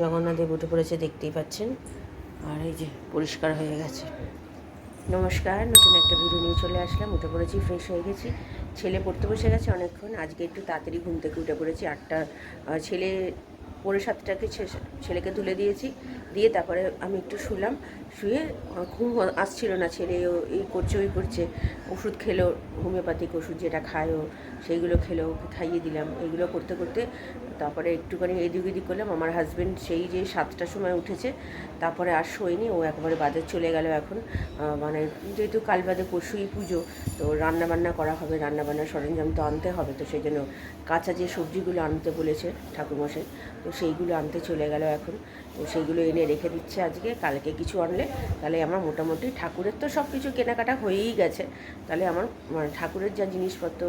জগন্নাথদেব উঠে পড়েছে, দেখতেই পাচ্ছেন। আর এই যে পরিষ্কার হয়ে গেছে। নমস্কার, নতুন একটা ভিডিও নিয়ে চলে আসলাম। উঠে পড়েছি, ফ্রেশ হয়ে গেছি। ছেলে পড়তে বসে গেছে অনেকক্ষণ। আজকে একটু তাড়াতাড়ি ঘুম থেকে উঠে পড়েছি। 8টা, ছেলে 7:45 ছেলেকে তুলে দিয়েছি, দিয়ে তারপরে আমি একটু শুলাম। শুয়ে ঘুম আসছিল না। ছেলে এই করছে ওই করছে, ওষুধ খেলো, হোমিওপ্যাথিক ওষুধ যেটা খায় ও সেইগুলো খেলো, ওকে খাইয়ে দিলাম। এইগুলো করতে করতে তারপরে একটুখানি এদিক ওদিক করলাম। আমার হাজব্যান্ড সেই যে 7টার সময় উঠেছে, তারপরে আর শোয়নি। ও একবারে বাজার চলে গেল এখন। মানে যেহেতু কাল বাদে পরশুই পুজো, তো রান্নাবান্না করা হবে, রান্নাবান্নার সরঞ্জাম তো আনতে হবে। তো সেই জন্য কাঁচা যে সবজিগুলো আনতে বলেছে ঠাকুরমশাই, তো সেইগুলো আনতে চলে গেল এখন। তো সেইগুলো এনে রেখে দিচ্ছে আজকে। কালকে কিছু আনলে তাহলে আমার মোটামুটি ঠাকুরের তো সব কিছু কেনাকাটা হয়েই গেছে। তাহলে আমার ঠাকুরের যা জিনিসপত্র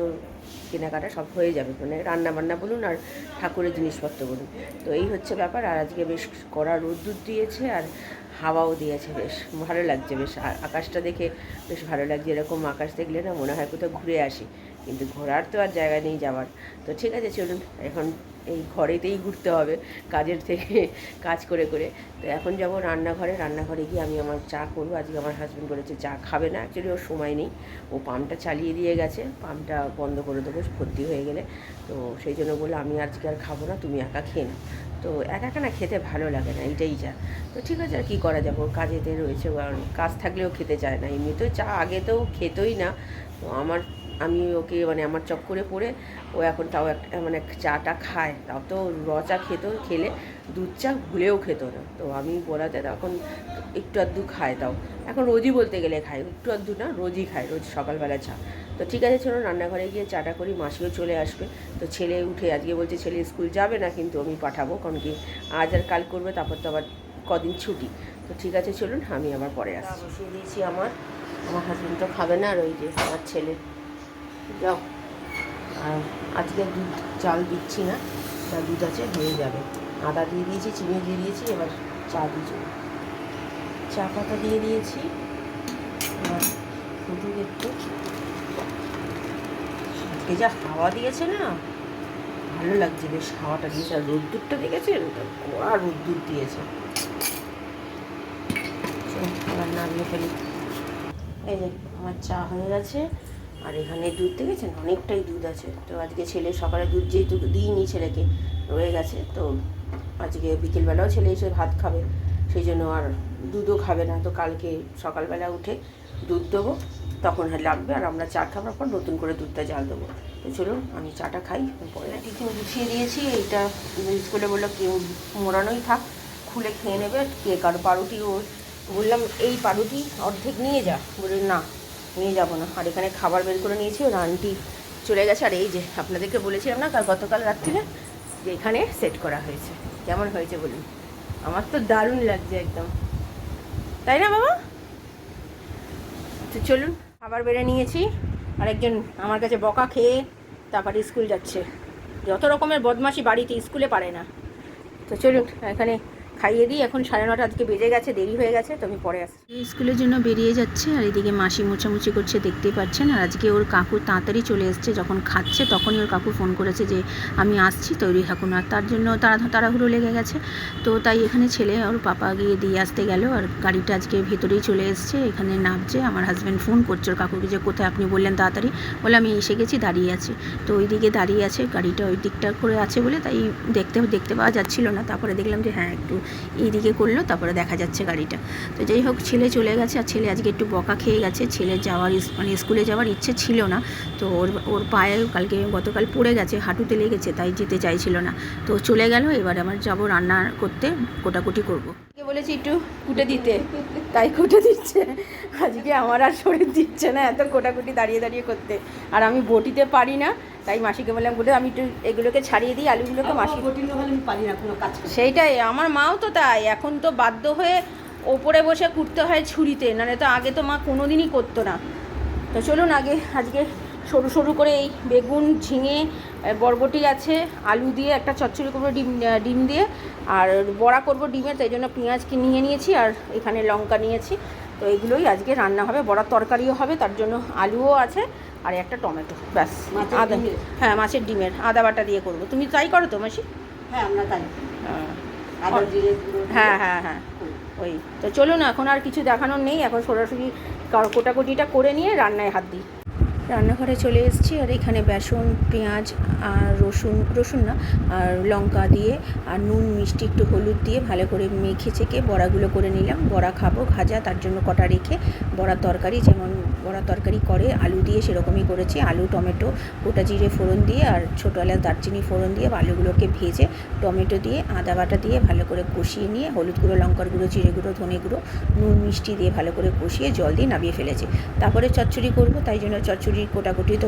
কেনাকাটা সব হয়ে যাবে, মানে রান্নাবান্না বলুন আর ঠাকুরের জিনিসপত্র বলুন। তো এই হচ্ছে ব্যাপার। আর আজকে বেশ কড়া রোদ্দুর দিয়েছে আর হাওয়াও দিয়েছে, বেশ ভালো লাগছে। বেশ আকাশটা দেখে বেশ ভালো লাগছে। এরকম আকাশ দেখলে না মনে হয় কোথাও ঘুরে আসি, কিন্তু ঘোরার তো আর জায়গা নেই যাওয়ার। তো ঠিক আছে, চলুন এখন এই ঘরেতেই ঘুরতে হবে কাজের থেকে, কাজ করে করে। তো এখন যাব রান্নাঘরে গিয়ে আমি আমার চা করবো। আজকে আমার হাজব্যান্ড বলেছে চা খাবে না, অ্যাকচুয়ালি ওর সময় নেই। ও পাম্পটা চালিয়ে দিয়ে গেছে, পাম্পটা বন্ধ করে দেবো ভর্তি হয়ে গেলে। তো সেই জন্য বললো আমি আজকে আর খাবো না, তুমি একা খেয়ে নাও। তো একা একা না খেতে ভালো লাগে না, এইটাই যা। তো ঠিক আছে, আর কী করা যাবো, কাজেতে রয়েছে, কাজ থাকলেও খেতে চায় না। এমনিতেও চা আগেতেও খেতোই না। তো আমি ওকে মানে আমার চক্করে পড়ে ও এখন তাও একটা মানে চাটা খায়। তাও তো চা খেলে দুধ চা ভুলেও খেত না। তো আমি বলাতে তখন একটু আধটু খায়, তাও এখন রোজই বলতে গেলে খায়, একটু আধটু না, রোজই খায়, রোজ সকালবেলা চা। তো ঠিক আছে, চলুন রান্নাঘরে গিয়ে চাটা করি। মাসিও চলে আসবে। তো ছেলে উঠে আজকে বলছে ছেলে স্কুল যাবে না, কিন্তু আমি পাঠাবো, কারণ কি আজ আর কাল করবে, তারপর তো আবার কদিন ছুটি। তো ঠিক আছে, চলুন আমি আবার পরে আসছি। বসিয়ে দিয়েছি আমার হাজব্যান্ড তো খাবে না, আর ওই যে আমার ছেলে যাও। আর আজকে দুধ চাল দিচ্ছি না, যা দুধ আছে হয়ে যাবে। আদা দিয়ে দিয়েছি, চিনি দিয়ে দিয়েছি, এবার চা দিয়েছি, চা পাতা দিয়ে দিয়েছি। আর শুধু একটু আজকে যা হাওয়া দিয়েছে না, ভালো লাগছে, বেশ হাওয়াটা দিয়েছে। আর রোদ্দুরটা দেখেছেন, কড়া রোদ্দুর দিয়েছে। এবার নামিয়ে ফেলি। এই যে আমার চা হয়ে গেছে। আর এখানে দুধ দেখেছেন, অনেকটাই দুধ আছে। তো আজকে ছেলে সকালে দুধ যেহেতু দিইনি ছেলেকে, রয়ে গেছে। তো আজকে বিকেলবেলাও ছেলে এসে ভাত খাবে, সেই জন্য আর দুধও খাবে না। তো কালকে সকালবেলা উঠে দুধ দেবো, তখন লাগবে। আর আমরা চা খাবার পর নতুন করে দুধটা জাল দেবো। তো চলুন আমি চাটা খাই, পরে টিফিন গুছিয়ে দিয়েছি। এইটা স্কুলে বললো কেউ মোড়ানোই থাক, খুলে খেয়ে নেবে। কেক আর পাউরুটি, ও বললাম এই পাউরুটি অর্ধেক নিয়ে যা, বলে না নিয়ে যাবো না। আর এখানে খাবার বের করে নিয়েছি, ওর আন্টি চলে গেছে। আর এই যে আপনাদেরকে বলেছিলাম না গতকাল রাত্রিরে যে এখানে সেট করা হয়েছে। কেমন হয়েছে বলুন? আমার তো দারুণ লাগছে একদম, তাই না বাবা? তো চলুন, খাবার বেড়ে নিয়েছি। আরেকজন আমার কাছে বকা খেয়ে তারপরে স্কুল যাচ্ছে। যত রকমের বদমাশি বাড়িতে, স্কুলে পারে না। তো চলুন এখানে খাইয়ে দিই। এখন 9:30 আজকে বেজে গেছে, দেরি হয়ে গেছে। তো আমি পরে আসছি। স্কুলের জন্য বেরিয়ে যাচ্ছে, আর এদিকে মাসি মোছামুছি করছে, দেখতেই পাচ্ছেন। আর আজকে ওর কাকু তাড়াতাড়ি চলে এসছে, যখন খাচ্ছে তখনই ওর কাকু ফোন করেছে যে আমি আসছি, তৈরি থাকুন। আর তার জন্য তাড়াহুড়ো লেগে গেছে। তো তাই এখানে ছেলে ওর পাপা গিয়ে দিয়ে আসতে গেল। আর গাড়িটা আজকে ভেতরেই চলে এসছে, এখানে নামছে। আমার হাজব্যান্ড ফোন করছে ওর কাকুকে যে কোথায়, আপনি বললেন তাড়াতাড়ি। বলে আমি এসে গেছি, দাঁড়িয়ে আছি। তো ওই দিকে দাঁড়িয়ে আছে, গাড়িটা ওই দিকটা করে আছে বলে তাই দেখতে পাওয়া যাচ্ছিল না। তারপরে দেখলাম যে হ্যাঁ একটু এই দিকে করলো, তারপরে দেখা যাচ্ছে গাড়িটা। তো যাই হোক, ছেলে চলে গেছে। আর ছেলে আজকে একটু বকা খেয়ে গেছে। ছেলে মানে স্কুলে যাওয়ার ইচ্ছে ছিল না। তো ওর পায়ে গতকাল পড়ে গেছে, হাঁটুতে লেগেছে, তাই যেতে চাইছিল না। তো চলে গেল। এবার আমার যাবো রান্না করতে, কোটাকুটি করবো। বলেছি একটু কুটে দিতে, তাই কুটে দিচ্ছে। আজকে আমার আর শরীর দিচ্ছে না এত কোটাকুটি দাঁড়িয়ে দাঁড়িয়ে করতে। আর আমি বটিতে পারি না, তাই মাসিকে বললাম বলে আমি একটু এগুলোকে ছাড়িয়ে দিই, আলুগুলোকে। মাসি পারি না কোনো কাজ। সেইটাই, আমার মাও তো তাই। এখন তো বাধ্য হয়ে ওপরে বসে কুটতে হয় ছুরিতে, নাহলে তো আগে তো মা কোনো দিনই করতো না। তো চলুন আজকে সরু সরু করে এই বেগুন, ঝিঙে, বরবটি আছে, আলু দিয়ে একটা চচ্চড়ি করবো, ডিম দিয়ে। আর বড়া করবো ডিমের, তাই জন্য পেঁয়াজ নিয়ে নিয়েছি, আর এখানে লঙ্কা নিয়েছি। তো এগুলোই আজকে রান্না হবে। বড়ার তরকারিও হবে, তার জন্য আলুও আছে, আর একটা টমেটো, ব্যাস। আদা, হ্যাঁ মাছের ডিমের আদা বাটা দিয়ে করবো। তুমি তাই করো তো মাসি? হ্যাঁ আমরা তাই। হ্যাঁ হ্যাঁ হ্যাঁ ওই তো চলুন, এখন আর কিছু দেখানোর নেই, এখন সরাসরি কোটাকুটিটা করে নিয়ে রান্নায় হাত দিই। রান্নাঘরে চলে এসেছি, আর এখানে বেসন, পেঁয়াজ আর রসুন না আর লঙ্কা দিয়ে আর নুন, মিষ্টি, একটু হলুদ দিয়ে ভালো করে মেখে চেকে বড়াগুলো করে নিলাম। বড়া খাবো ভাজা, তার জন্য কটা রেখে বড়ার তরকারি যেমন বড়ার তরকারি করে আলু দিয়ে সেরকমই করেছি। আলু, টমেটো, গোটা জিরে ফোড়ন দিয়ে আর ছোটো এলাচ, দারচিনি ফোড়ন দিয়ে আলুগুলোকে ভেজে টমেটো দিয়ে আদা বাটা দিয়ে ভালো করে কষিয়ে নিয়ে হলুদ গুঁড়ো, লঙ্কার গুঁড়ো, জিরে গুঁড়ো, ধনে গুঁড়ো, নুন, মিষ্টি দিয়ে ভালো করে কষিয়ে জল দিয়ে নামিয়ে ফেলেছি। তারপরে চচ্চড়ি করবো, তাই জন্য চচ্চড়ি কোটাকুটি তো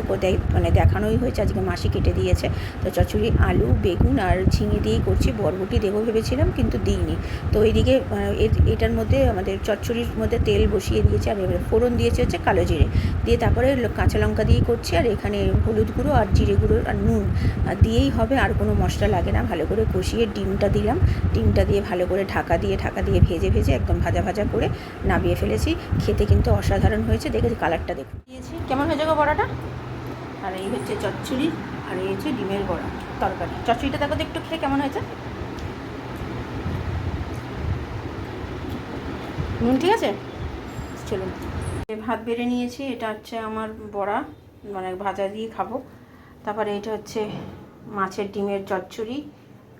মানে দেখানোই হয়েছে, আজকে মাসি কেটে দিয়েছে। তো চচ্চড়ি আলু, বেগুন আর ঝিঙে দিয়েই করছি। বরবটি দেবো ভেবেছিলাম কিন্তু দিইনি। তো এইদিকে এটার মধ্যে আমাদের চচ্চড়ির মধ্যে তেল বসিয়ে দিয়েছি, আর এবারে ফোড়ন দিয়েছে হচ্ছে কালো জিরে দিয়ে, তারপরে কাঁচা লঙ্কা দিয়েই করছি। আর এখানে হলুদ গুঁড়ো আর জিরে গুঁড়ো আর নুন দিয়েই হবে, আর কোনো মশলা লাগে না। ভালো করে কষিয়ে ডিমটা দিলাম, ডিমটা দিয়ে ভালো করে ঢাকা দিয়ে ভেজে একদম ভাজা করে নামিয়ে ফেলেছি। খেতে কিন্তু অসাধারণ হয়েছে, দেখেছি কালারটা দেখুন দিয়েছি কেমন হয়েছে গো বড়াটা। আর এই হচ্ছে চচ্চড়ি, আর এই হচ্ছে ডিমের বড়া তরকারি। চচ্চড়িটা দেখো তো একটু খেয়ে কেমন হয়েছে, নুন ঠিক আছে। চলুন, ভাত বেড়ে নিয়েছি, এটা হচ্ছে আমার বড়া, মানে ভাজা দিয়ে খাবো। তারপরে এটা হচ্ছে মাছের ডিমের চচ্চড়ি,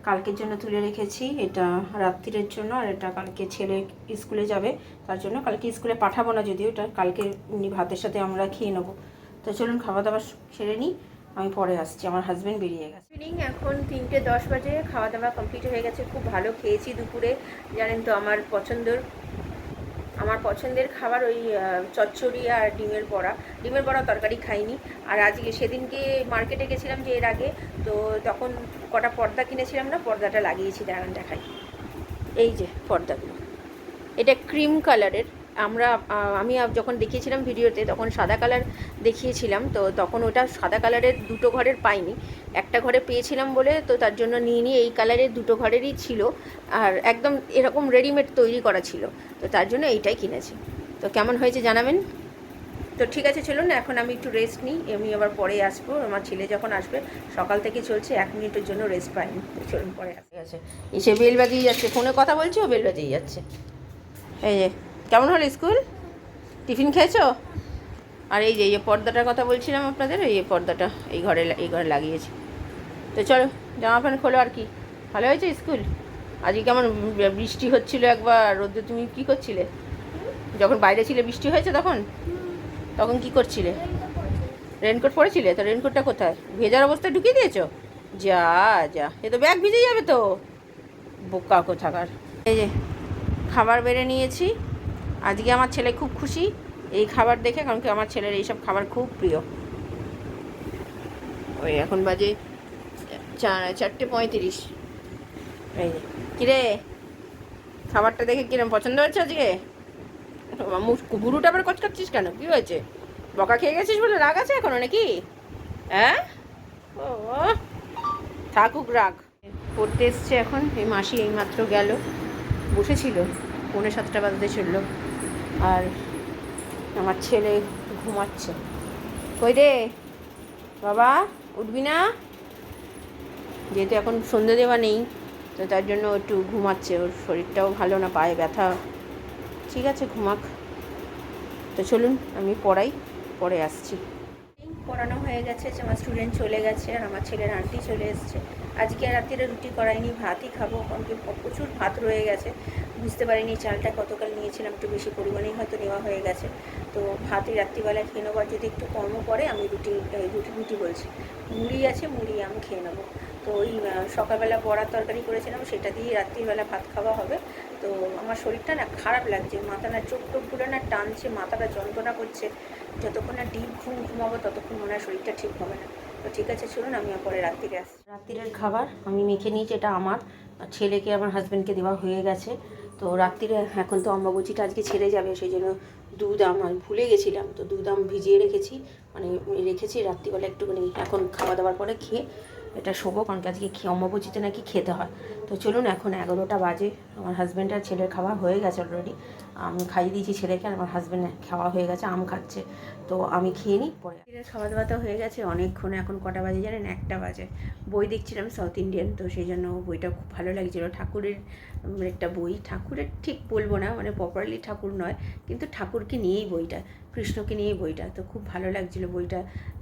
কালকের জন্য তুলে রেখেছি, এটা রাত্রিরের জন্য। আর এটা কালকে ছেলে স্কুলে যাবে, তার জন্য কালকে স্কুলে পাঠাবো না, যদিও এটা কালকে ভাতের সাথে আমরা খেয়ে নেবো। তো চলুন খাওয়া দাওয়া সেরে নিই, আমি পরে আসছি, আমার হাজব্যান্ড বেরিয়ে গেছে। ইভিনিং এখন 3:10 বাজে, খাওয়া দাওয়া কমপ্লিট হয়ে গেছে। খুব ভালো খেয়েছি দুপুরে, জানেন তো আমার পছন্দের খাবার ওই চচ্চড়ি আর ডিমের বড়া তরকারি খাইনি। আর আজকে সেদিনকে মার্কেটে গেছিলাম যে এর আগে, তো তখন কটা পর্দা কিনেছিলাম না, পর্দাটা লাগিয়েছি, দেখাই। এই যে পর্দাগুলো, এটা ক্রিম কালারের। আমি যখন দেখিয়েছিলাম ভিডিওতে তখন সাদা কালার দেখিয়েছিলাম, তো তখন ওটা সাদা কালারের দুটো ঘরের পাইনি, একটা ঘরে পেয়েছিলাম বলে তো তার জন্য নিয়ে এই কালারের দুটো ঘরেরই ছিল, আর একদম এরকম রেডিমেড তৈরি করা ছিল, তো তার জন্য এইটাই কিনেছি। তো কেমন হয়েছে জানাবেন। তো ঠিক আছে চলুন, এখন আমি একটু রেস্ট নিই, আমি আবার পরে আসবো। আমার ছেলে যখন আসবে, সকাল থেকে চলছে, 1 মিনিটের জন্য রেস্ট পাইনি। চলুন পরে আসে। এসে বেল বাজিয়ে যাচ্ছে, ফোনে কথা বলছি, ও বেল বাজিয়ে যাচ্ছে। এই যে কেমন হলো স্কুল, টিফিন খেয়েছো? আর এই যে পর্দাটার কথা বলছিলাম আপনাদের, এই পর্দাটা এই ঘরে লাগিয়েছি। তো চলো জামা প্যান্ট খোলো, আর কি ভালো হয়েছে স্কুল। আজকে কেমন বৃষ্টি হচ্ছিল একবার, রোদ্দে তুমি কী করছিলে যখন বাইরে ছিলে, বৃষ্টি হয়েছে তখন কি করছিলে? রেনকোট পরেছিলে? তো রেনকোটটা কোথায়, ভেজার অবস্থায় ঢুকিয়ে দিয়েছো? যা এ তো ব্যাগ ভিজে যাবে তো, বোকা কোথাকার। এই যে খাবার বেড়ে নিয়েছি, আজকে আমার ছেলে খুব খুশি এই খাবার দেখে, কারণ কি আমার ছেলের এইসব খাবার খুব প্রিয়। ওই এখন বাজে 4:35। এই যে কিরে, খাবারটা দেখে কিরম পছন্দ হচ্ছে আজকে? বুড়োটা আবার কচকাচ্ছিস কেন, কী হয়েছে? বকা খেয়ে গেছিস বলে রাগ আছে এখনো নাকি? হ্যাঁ, ও থাকুক রাগ। পড়তে এসছে এখন, এই মাসি এইমাত্র গেল, বসেছিল 6:45 বাজতে চললো, আর আমার ছেলে ঘুমাচ্ছে। কই রে বাবা, উঠবি না? যেহেতু এখন সন্ধ্যে দেওয়া নেই, তো তার জন্য একটু ঘুমাচ্ছে, ওর শরীরটাও ভালো না, পায়ে ব্যথা। ঠিক আছে ঘুমাক। তো চলুন আমি পরে আসছি। পড়ানো হয়ে গেছে, আমার স্টুডেন্ট চলে গেছে, আর আমার ছেলের আন্টি চলে এসছে। আজকে রাত্রিরে রুটি করাইনি, ভাতই খাবো, কারণ কি প্রচুর ভাত রয়ে গেছে। বুঝতে পারিনি চালটা কতকাল নিয়েছিলাম, একটু বেশি পরিমাণেই হয়তো নেওয়া হয়ে গেছে। তো ভাতই রাত্রিবেলায় খেয়ে নেবো, আর যদি একটু কমও পড়ে আমি রুটি বলছি, মুড়ি আছে, মুড়ি আমি খেয়ে নেবো। তো ওই সকালবেলা বড়ার তরকারি করেছিলাম, সেটা দিয়ে রাত্রিবেলা ভাত খাওয়া হবে। তো আমার শরীরটা না খারাপ লাগছে, মাথা না চোখ ঘুরে না টানছে, মাথাটা যন্ত্রণা করছে। যতক্ষণ না ডিপ ঘুমাবো ততক্ষণ মনে হয় শরীরটা ঠিক হবে না। তো ঠিক আছে চলুন, আমি পরে রাত্রিরে আসি। রাত্রিরের খাবার আমি মেখে নিয়েছি, এটা আমার ছেলেকে আমার হাজব্যান্ডকে দেওয়া হয়ে গেছে। তো রাত্রিরে এখন তো অম্বাবুচিটা আজকে ছেড়ে যাবে, সেই জন্য দুধ আমি ভুলে গেছিলাম, তো দুধ ভিজিয়ে রেখেছি রাত্রিবেলা একটুখানি, এখন খাওয়া দাওয়ার পরে খেয়ে এটা শোবো, কারণ কি আজকে অম্বাবুচিতে নাকি খেতে হয়। তো চলুন, এখন 11টা বাজে। আমার হাজব্যান্ড আর ছেলের খাওয়া হয়ে গেছে অলরেডি। আমি খাইয়ে দিয়েছি ছেলেকে, আর আমার হাজব্যান্ড খাওয়া হয়ে গেছে, আম খাচ্ছে। তো আমি খেয়ে নিই, পরে খাওয়া দাওয়া তো হয়ে গেছে অনেকক্ষণ। এখন কটা বাজে জানেন? 1টা বাজে। বই দেখছিলাম সাউথ ইন্ডিয়ান, তো সেই জন্য বইটা খুব ভালো লাগছিলো। ঠাকুরের একটা বই, ঠাকুরের ঠিক বলবো না, মানে প্রপারলি ঠাকুর নয়, কিন্তু ঠাকুরকে নিয়েই বইটা, কৃষ্ণকে নিয়েই বইটা। তো খুব ভালো লাগছিলো বইটা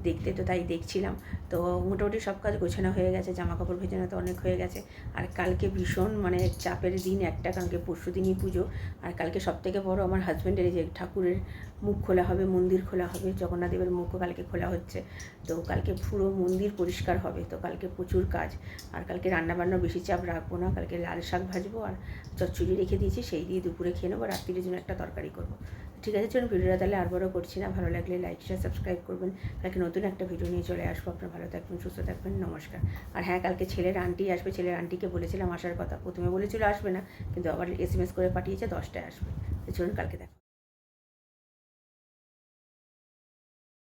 দেখতে, তো তাই দেখছিলাম। তো মোটামুটি সব কাজ গোছানো হয়ে গেছে, জামা কাপড় ভেজানো তো অনেক হয়ে গেছে। আর কালকে ভীষণ মানে চাপের দিন একটা, কালকে পরশু দিনই পুজো। আর কালকে সবথেকে বড় আমার হাজব্যান্ডের যে ঠাকুরের মুখ খোলা হবে, মন্দির খোলা হবে, জগন্নাথ দেবের মুখও কালকে খোলা হচ্ছে। তো কালকে পুরো মন্দির পরিষ্কার হবে, তো কালকে প্রচুর কাজ। আর কালকে রান্নাবান্না বেশি চাপ রাখবো না, কালকে লাল শাক ভাজবো আর চচ্চড়ি রেখে দিয়েছি, সেই দিয়ে দুপুরে খেয়ে নেবো, রাত্রির জন্য একটা তরকারি করবো। ঠিক আছে, চলুন ভিডিওটা তাহলে আর বড় করছি না। ভালো লাগলে লাইক শেয়ার সাবস্ক্রাইব করবেন। কালকে নতুন একটা ভিডিও নিয়ে চলে আসবো। আপনারা ভালো থাকবেন, সুস্থ থাকবেন, নমস্কার। আর হ্যাঁ, কালকে ছেলের আন্টি আসবে, ছেলের আন্টিকে বলেছিলাম আসার কথা। প্রথমে বলেছিল আসবে না, কিন্তু আবার SMS করে পাঠিয়েছে 10টায় আসবে। তো চলুন কালকে দেখা।